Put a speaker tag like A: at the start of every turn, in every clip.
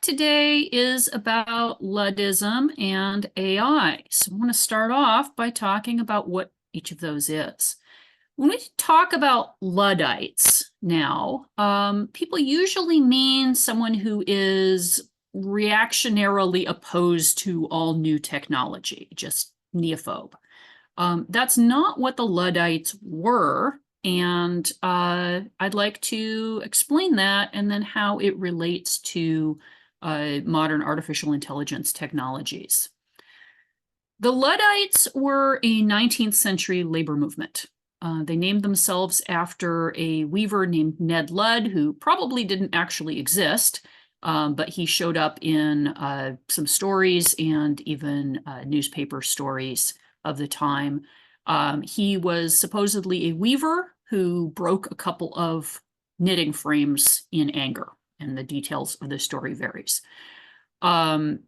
A: today is about Luddism and AI. So I want to start off by talking about what each of those is. When we talk about Luddites now, people usually mean someone who is reactionarily opposed to all new technology, just neophobe. That's not what the Luddites were, and I'd like to explain that and then how it relates to modern artificial intelligence technologies. The Luddites were a 19th century labor movement. They named themselves after a weaver named Ned Ludd, who probably didn't actually exist, but he showed up in some stories and even newspaper stories of the time. He was supposedly a weaver who broke a couple of knitting frames in anger, and the details of the story varies. The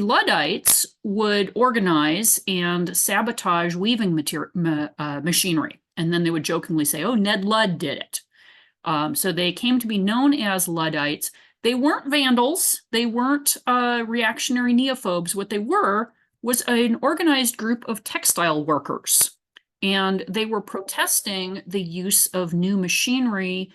A: Luddites would organize and sabotage weaving machinery, and then they would jokingly say, "Oh, Ned Ludd did it." So they came to be known as Luddites. They weren't vandals. They weren't reactionary neophobes. What they were was an organized group of textile workers, and they were protesting the use of new machinery,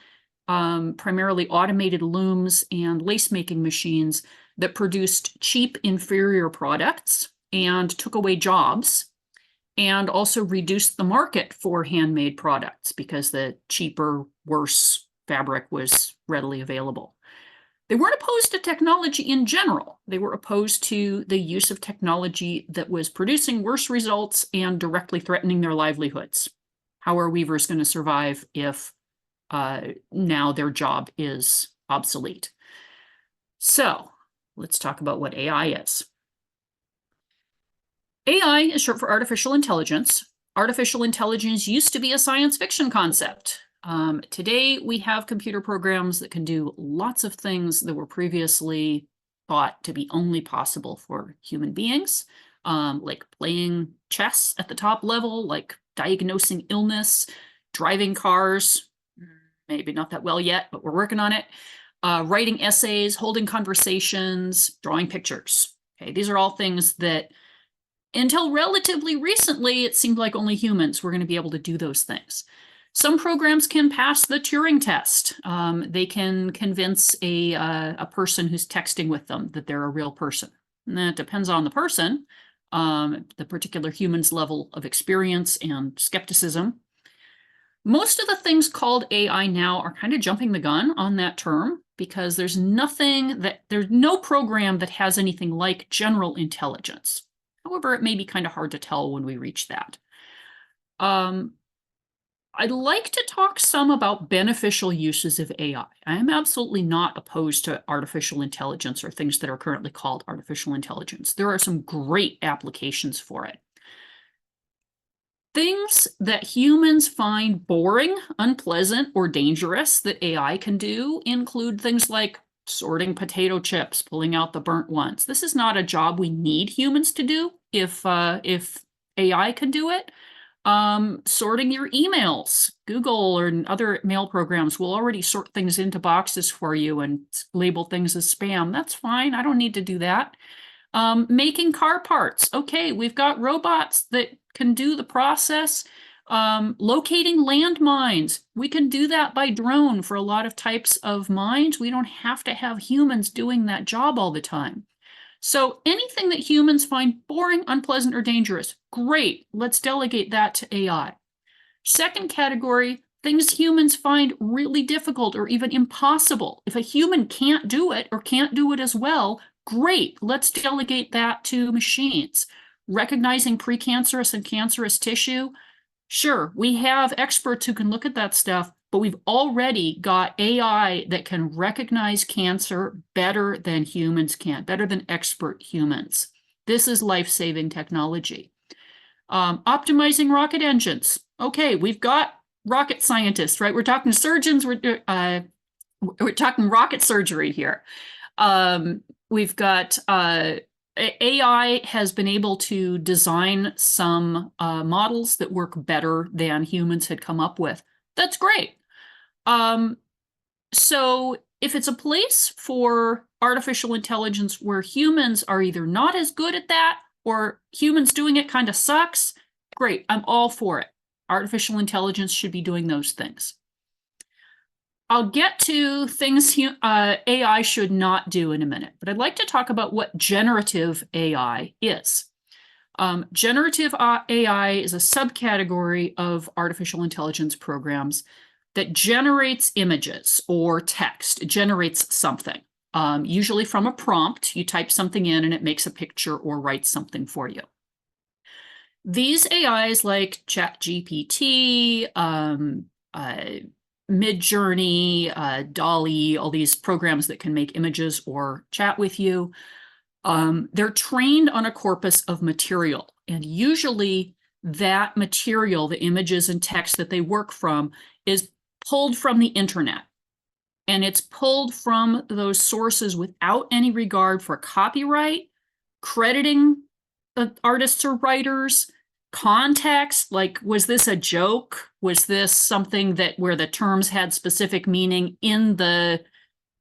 A: primarily automated looms and lace-making machines that produced cheap, inferior products and took away jobs, and also reduced the market for handmade products because the cheaper, worse fabric was readily available. They weren't opposed to technology in general. They were opposed to the use of technology that was producing worse results and directly threatening their livelihoods. How are weavers going to survive if now their job is obsolete? So let's talk about what AI is. AI is short for artificial intelligence. Artificial intelligence used to be a science fiction concept. Today, we have computer programs that can do lots of things that were previously thought to be only possible for human beings, like playing chess at the top level, like diagnosing illness, driving cars, maybe not that well yet, but we're working on it, writing essays, holding conversations, drawing pictures. Okay, these are all things that until relatively recently, it seemed like only humans were going to be able to do those things. Some programs can pass the Turing test. They can convince a person who's texting with them that they're a real person. And that depends on the person, the particular human's level of experience and skepticism. Most of the things called AI now are kind of jumping the gun on that term because there's no program that has anything like general intelligence. However, it may be kind of hard to tell when we reach that. I'd like to talk some about beneficial uses of AI. I am absolutely not opposed to artificial intelligence or things that are currently called artificial intelligence. There are some great applications for it. Things that humans find boring, unpleasant, or dangerous that AI can do include things like sorting potato chips, pulling out the burnt ones. This is not a job we need humans to do if AI can do it. Sorting your emails. Google or other mail programs will already sort things into boxes for you and label things as spam. That's fine. I don't need to do that. Making car parts. Okay, we've got robots that can do the process. Locating landmines. We can do that by drone for a lot of types of mines. We don't have to have humans doing that job all the time. So anything that humans find boring, unpleasant, or dangerous, great. Let's delegate that to AI. Second category, things humans find really difficult or even impossible. If a human can't do it or can't do it as well, great. Let's delegate that to machines. Recognizing precancerous and cancerous tissue, sure, we have experts who can look at that stuff, but we've already got AI that can recognize cancer better than humans can, better than expert humans. This is life-saving technology. Optimizing rocket engines. Okay, we've got rocket scientists, right? We're talking surgeons, we're talking rocket surgery here. We've got AI has been able to design some models that work better than humans had come up with. That's great. So if it's a place for artificial intelligence where humans are either not as good at that or humans doing it kind of sucks, great, I'm all for it. Artificial intelligence should be doing those things. I'll get to things AI should not do in a minute, but I'd like to talk about what generative AI is. Generative AI is a subcategory of artificial intelligence programs that generates images or text. It generates something, usually from a prompt. You type something in and it makes a picture or writes something for you. These AIs like ChatGPT, Midjourney, DALL-E, all these programs that can make images or chat with you, they're trained on a corpus of material. And usually that material, the images and text that they work from, is pulled from the internet. And it's pulled from those sources without any regard for copyright, crediting the artists or writers, context, like, was this a joke? Was this something that where the terms had specific meaning in the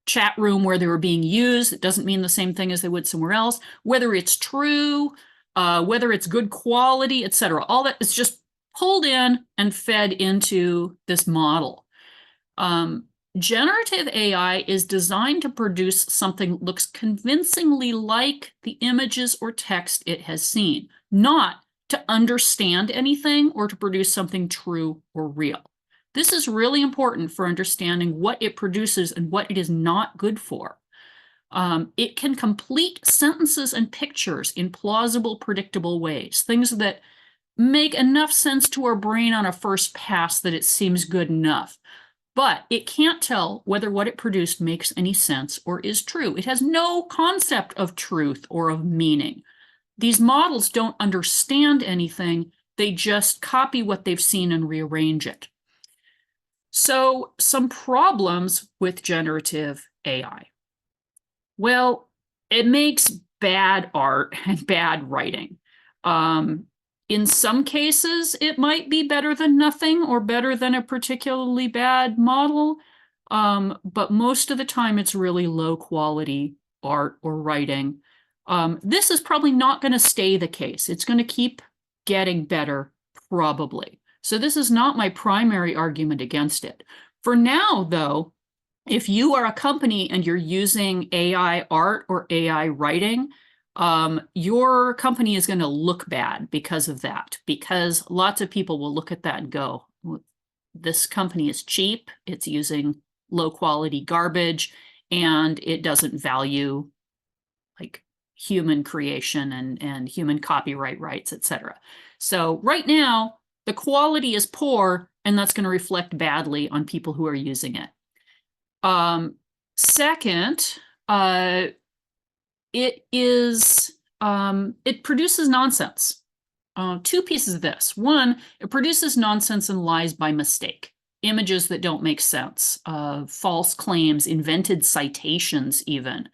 A: chat room where they were being used? It doesn't mean the same thing as they would somewhere else. Whether it's true, whether it's good quality, etc. All that is just pulled in and fed into this model. Generative AI is designed to produce something that looks convincingly like the images or text it has seen, not to understand anything or to produce something true or real. This is really important for understanding what it produces and what it is not good for. It can complete sentences and pictures in plausible, predictable ways, things that make enough sense to our brain on a first pass that it seems good enough. But it can't tell whether what it produced makes any sense or is true. It has no concept of truth or of meaning. These models don't understand anything. They just copy what they've seen and rearrange it. So, some problems with generative AI. Well, it makes bad art and bad writing. In some cases, it might be better than nothing or better than a particularly bad model, but most of the time it's really low quality art or writing. This is probably not going to stay the case. It's going to keep getting better, probably. So this is not my primary argument against it. For now, though, if you are a company and you're using AI art or AI writing, your company is going to look bad because of that, because lots of people will look at that and go, this company is cheap, it's using low quality garbage, and it doesn't value like human creation and human copyright rights, etc. So right now, the quality is poor, and that's going to reflect badly on people who are using it. Second, it produces nonsense. Two pieces of this. One, it produces nonsense and lies by mistake. Images that don't make sense, false claims, invented citations even.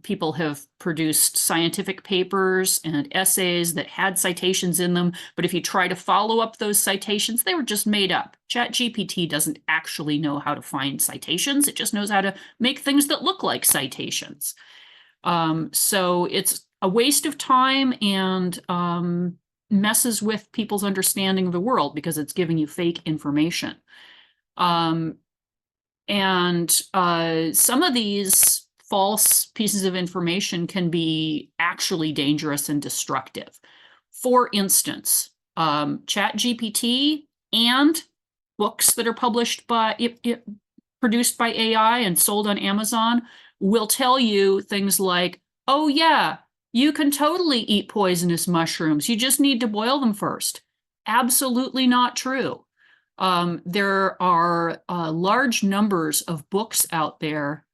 A: People have produced scientific papers and essays that had citations in them, but if you try to follow up those citations, they were just made up. ChatGPT doesn't actually know how to find citations. It just knows how to make things that look like citations. So it's a waste of time and messes with people's understanding of the world because it's giving you fake information. And some of these false pieces of information can be actually dangerous and destructive. For instance, ChatGPT and books that are published by produced by AI and sold on Amazon will tell you things like, oh yeah, you can totally eat poisonous mushrooms. You just need to boil them first. Absolutely not true. There are large numbers of books out there.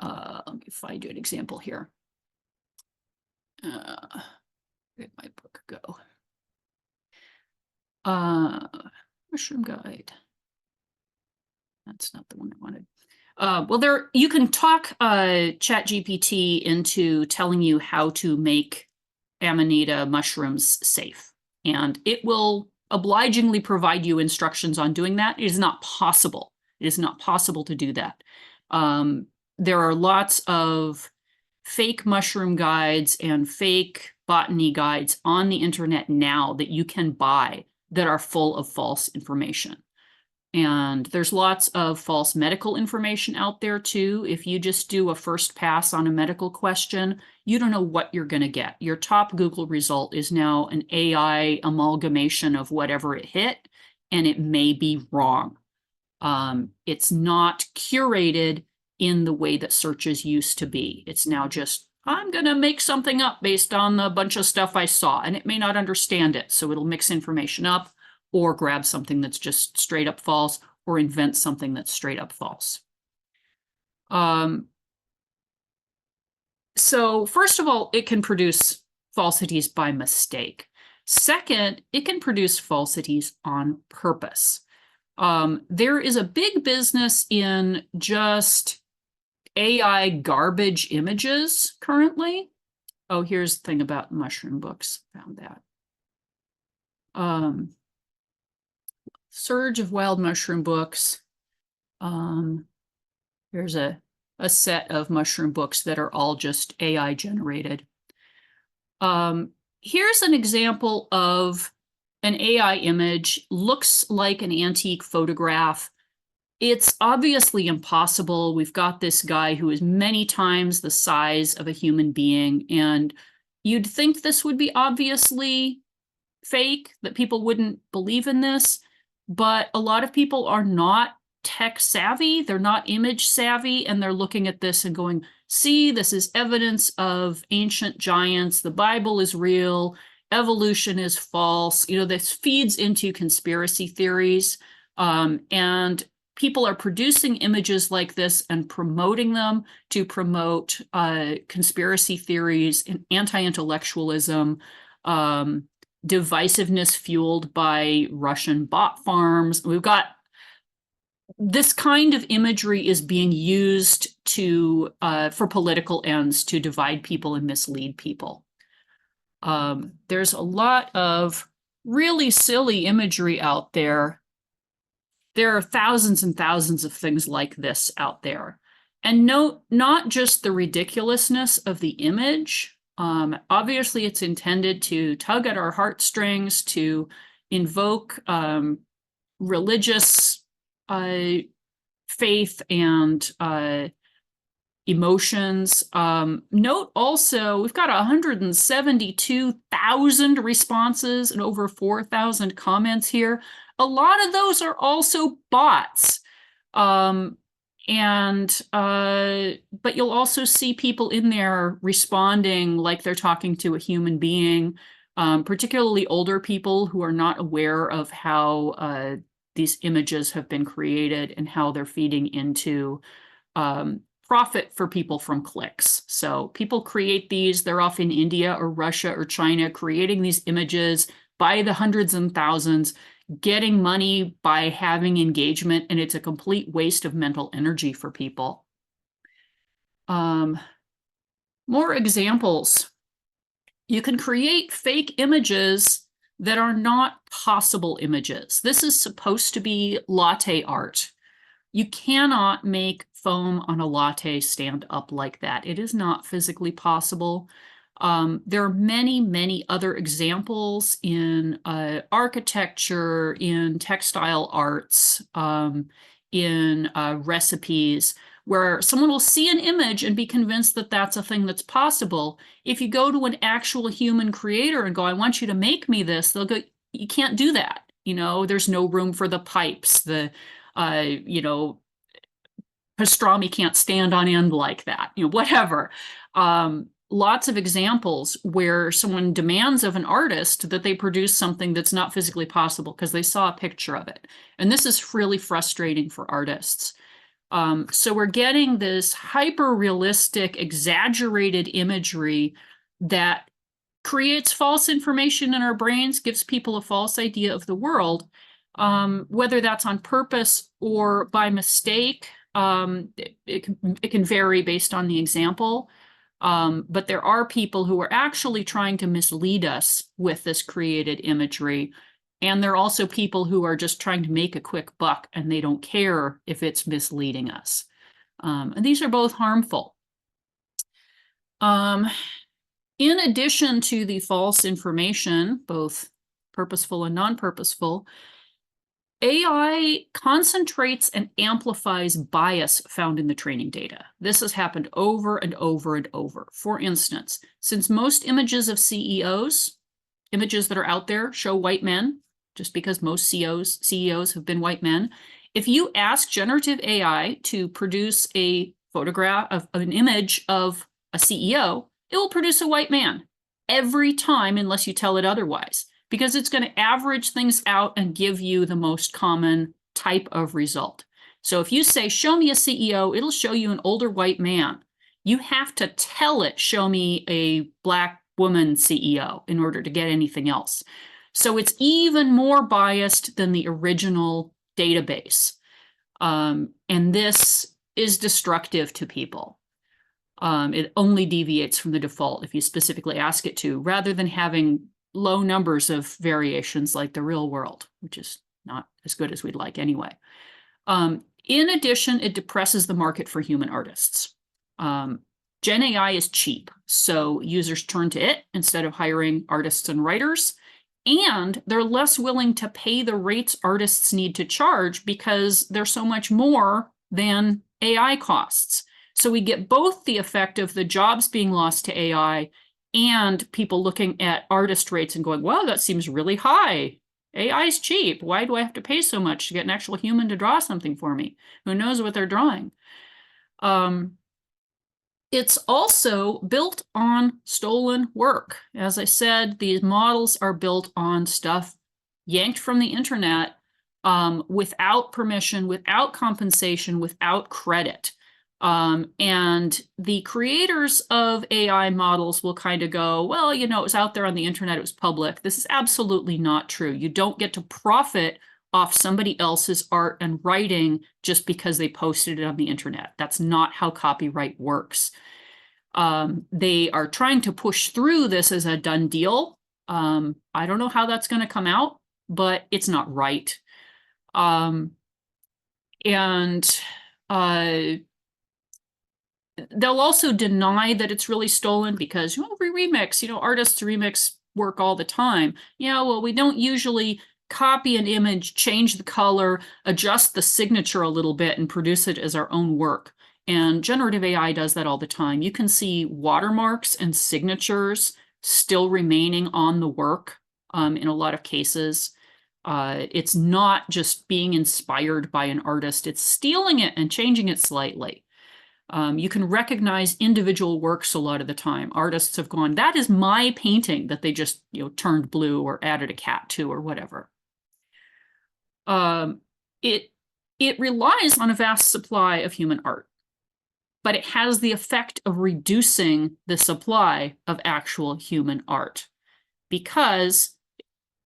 A: Let me find you an example here. Where'd my book go? Mushroom Guide. That's not the one I wanted. Well, you can talk ChatGPT into telling you how to make Amanita mushrooms safe, and it will obligingly provide you instructions on doing that. It is not possible. It is not possible to do that. There are lots of fake mushroom guides and fake botany guides on the internet now that you can buy that are full of false information. And there's lots of false medical information out there too. If you just do a first pass on a medical question, you don't know what you're going to get. Your top Google result is now an AI amalgamation of whatever it hit, and it may be wrong. It's not curated in the way that searches used to be. It's now just, I'm going to make something up based on the bunch of stuff I saw, and it may not understand it. So it'll mix information up or grab something that's just straight up false or invent something that's straight up false. So first of all, it can produce falsities by mistake. Second, it can produce falsities on purpose. There is a big business in just AI garbage images currently. Oh, here's the thing about mushroom books. Found that. Surge of wild mushroom books. There's a set of mushroom books that are all just AI generated. Here's an example of an AI image, looks like an antique photograph. It's obviously impossible. We've got this guy who is many times the size of a human being, and you'd think this would be obviously fake, that people wouldn't believe in this, but a lot of people are not tech savvy, they're not image savvy, and they're looking at this and going, see, this is evidence of ancient giants, the Bible is real, evolution is false. You know, this feeds into conspiracy theories, and people are producing images like this and promoting them to promote conspiracy theories and anti-intellectualism, divisiveness fueled by Russian bot farms. We've got this kind of imagery is being used to for political ends, to divide people and mislead people. There's a lot of really silly imagery out there. There are thousands and thousands of things like this out there. And note not just the ridiculousness of the image. Obviously, it's intended to tug at our heartstrings, to invoke religious faith and emotions. Note also, we've got 172,000 responses and over 4,000 comments here. A lot of those are also bots. But you'll also see people in there responding like they're talking to a human being, particularly older people who are not aware of how these images have been created and how they're feeding into profit for people from clicks. So people create these, they're off in India or Russia or China creating these images by the hundreds and thousands, getting money by having engagement, and it's a complete waste of mental energy for people. More examples. You can create fake images that are not possible images. This is supposed to be latte art. You cannot make foam on a latte stand up like that. It is not physically possible. There are many, many other examples in architecture, in textile arts, in recipes, where someone will see an image and be convinced that that's a thing that's possible. If you go to an actual human creator and go, I want you to make me this, they'll go, you can't do that. You know, there's no room for the pipes, the, pastrami can't stand on end like that, whatever. Lots of examples where someone demands of an artist that they produce something that's not physically possible because they saw a picture of it. And this is really frustrating for artists. So we're getting this hyper-realistic, exaggerated imagery that creates false information in our brains, gives people a false idea of the world, whether that's on purpose or by mistake. It can vary based on the example. But there are people who are actually trying to mislead us with this created imagery. And there are also people who are just trying to make a quick buck and they don't care if it's misleading us. And these are both harmful. In addition to the false information, both purposeful and non-purposeful, AI concentrates and amplifies bias found in the training data. This has happened over and over and over. For instance, since most images of CEOs, images that are out there, show white men, just because most CEOs have been white men, if you ask generative AI to produce a photograph of an image of a CEO, it will produce a white man every time unless you tell it otherwise, because it's going to average things out and give you the most common type of result. So if you say, show me a CEO, it'll show you an older white man. You have to tell it, show me a Black woman CEO in order to get anything else. So it's even more biased than the original database. And this is destructive to people. It only deviates from the default if you specifically ask it to, rather than having low numbers of variations like the real world, which is not as good as we'd like anyway. In addition, it depresses the market for human artists. Gen AI is cheap, so users turn to it instead of hiring artists and writers, and they're less willing to pay the rates artists need to charge because they're so much more than AI costs. So we get both the effect of the jobs being lost to AI and people looking at artist rates and going, wow, that seems really high. AI is cheap. Why do I have to pay so much to get an actual human to draw something for me? Who knows what they're drawing? It's also built on stolen work. As I said, these models are built on stuff yanked from the internet without permission, without compensation, without credit. And the creators of AI models will kind of go, well, you know, it was out there on the internet, it was public. This is absolutely not true. You don't get to profit off somebody else's art and writing just because they posted it on the internet. That's not how copyright works. They are trying to push through this as a done deal. I don't know how that's going to come out, but it's not right. They'll also deny that it's really stolen because, you know, we remix, you know, artists remix work all the time. Yeah, well, we don't usually copy an image, change the color, adjust the signature a little bit, and produce it as our own work. And generative AI does that all the time. You can see watermarks and signatures still remaining on the work in a lot of cases. It's not just being inspired by an artist, it's stealing it and changing it slightly. You can recognize individual works a lot of the time. Artists have gone, that is my painting that they just, you know, turned blue or added a cat to or whatever. It relies on a vast supply of human art, but it has the effect of reducing the supply of actual human art because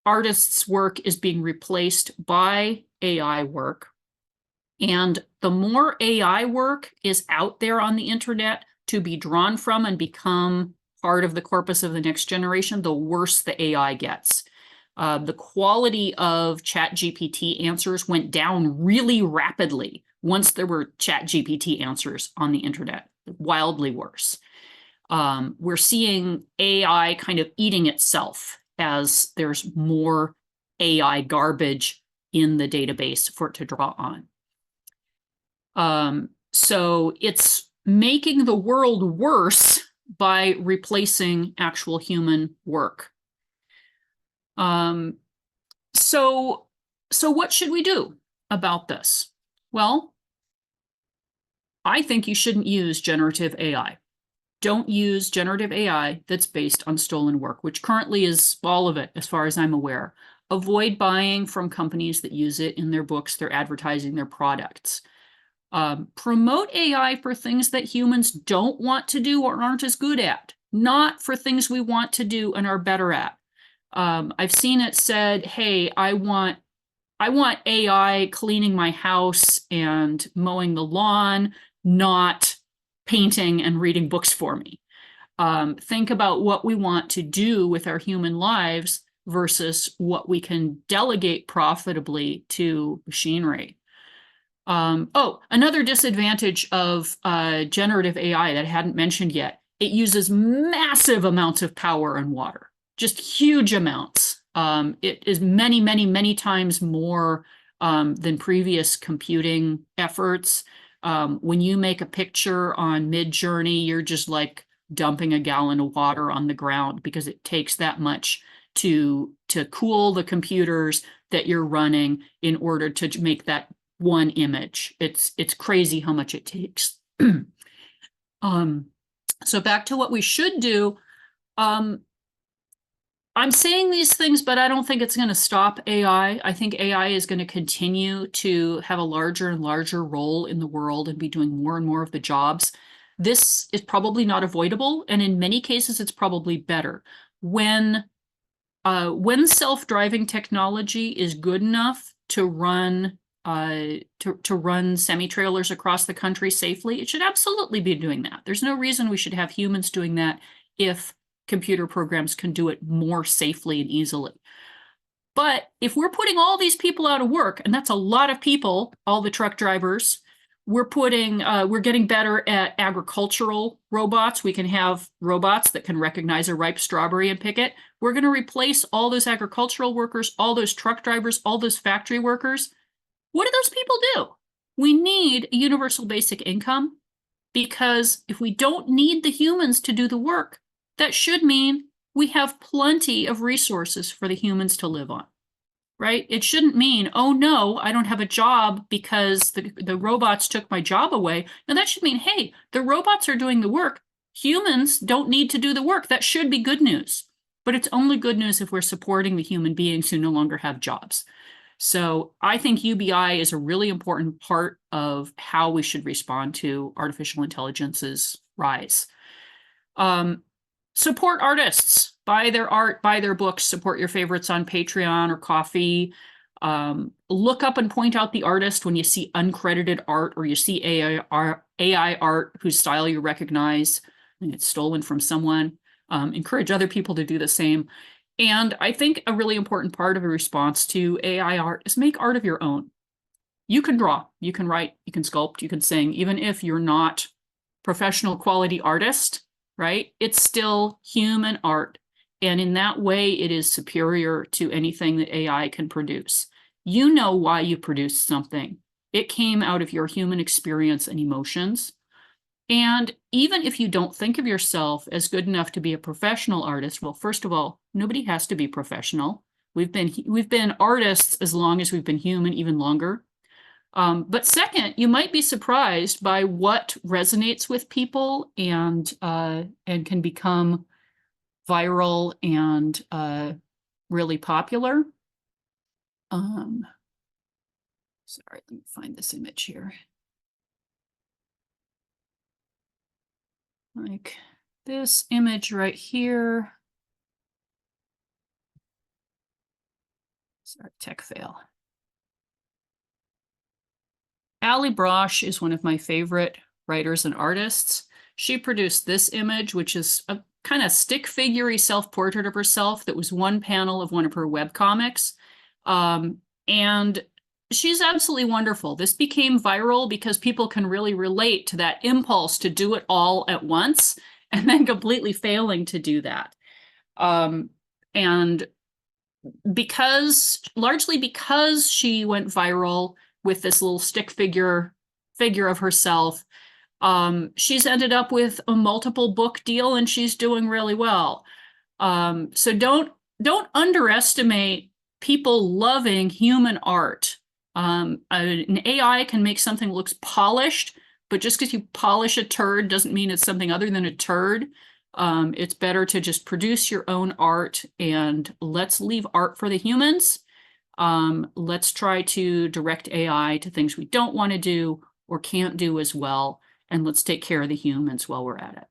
A: artists' work is being replaced by AI work. And the more AI work is out there on the internet to be drawn from and become part of the corpus of the next generation, the worse the AI gets. The quality of ChatGPT answers went down really rapidly once there were ChatGPT answers on the internet, wildly worse. We're seeing AI kind of eating itself as there's more AI garbage in the database for it to draw on. So it's making the world worse by replacing actual human work. So what should we do about this? Well, I think you shouldn't use generative AI. Don't use generative AI that's based on stolen work, which currently is all of it, as far as I'm aware. Avoid buying from companies that use it in their books, their advertising, their products. Promote AI for things that humans don't want to do or aren't as good at, not for things we want to do and are better at. I've seen it said, hey, I want AI cleaning my house and mowing the lawn, not painting and reading books for me. Think about what we want to do with our human lives versus what we can delegate profitably to machinery. Oh, another disadvantage of generative AI that I hadn't mentioned yet. It uses massive amounts of power and water, just huge amounts. It is many, many, many times more than previous computing efforts. When you make a picture on Midjourney, you're just like dumping a gallon of water on the ground because it takes that much to cool the computers that you're running in order to make that one image. It's crazy how much it takes. So back to what we should do. I'm saying these things, but I don't think it's going to stop AI. I think AI is going to continue to have a larger and larger role in the world and be doing more and more of the jobs. This is probably not avoidable, and in many cases, it's probably better. When self-driving technology is good enough to run semi-trailers across the country safely, it should absolutely be doing that. There's no reason we should have humans doing that if computer programs can do it more safely and easily. But if we're putting all these people out of work, and that's a lot of people, all the truck drivers, we're getting better at agricultural robots. We can have robots that can recognize a ripe strawberry and pick it. We're going to replace all those agricultural workers, all those truck drivers, all those factory workers. What do those people do? We need a universal basic income, because if we don't need the humans to do the work, that should mean we have plenty of resources for the humans to live on, right? It shouldn't mean, oh no, I don't have a job because the robots took my job away. Now that should mean, hey, the robots are doing the work. Humans don't need to do the work. That should be good news. But it's only good news if we're supporting the human beings who no longer have jobs. So I think UBI is a really important part of how we should respond to artificial intelligence's rise. Support artists, buy their art, buy their books, support your favorites on Patreon or Ko-fi. Look up and point out the artist when you see uncredited art or you see AI art whose style you recognize and it's stolen from someone. Encourage other people to do the same. And I think a really important part of a response to AI art is make art of your own. You can draw, you can write, you can sculpt, you can sing, even if you're not professional quality artist, right? It's still human art. And in that way, it is superior to anything that AI can produce. You know why you produced something. It came out of your human experience and emotions. And even if you don't think of yourself as good enough to be a professional artist, well, first of all, nobody has to be professional. We've been artists as long as we've been human, even longer. But second, you might be surprised by what resonates with people and can become viral and really popular. Sorry, let me find this image here. Like this image right here. Sorry, tech fail. Ali Brosh is one of my favorite writers and artists. She produced this image, which is a kind of stick figure-y self-portrait of herself that was one panel of one of her webcomics. And she's absolutely wonderful. This became viral because people can really relate to that impulse to do it all at once and then completely failing to do that. And largely because she went viral with this little stick figure of herself, she's ended up with a multiple book deal and she's doing really well. So don't underestimate people loving human art. An AI can make something that looks polished, but just because you polish a turd doesn't mean it's something other than a turd. It's better to just produce your own art, and let's leave art for the humans. Let's try to direct AI to things we don't want to do or can't do as well, and let's take care of the humans while we're at it.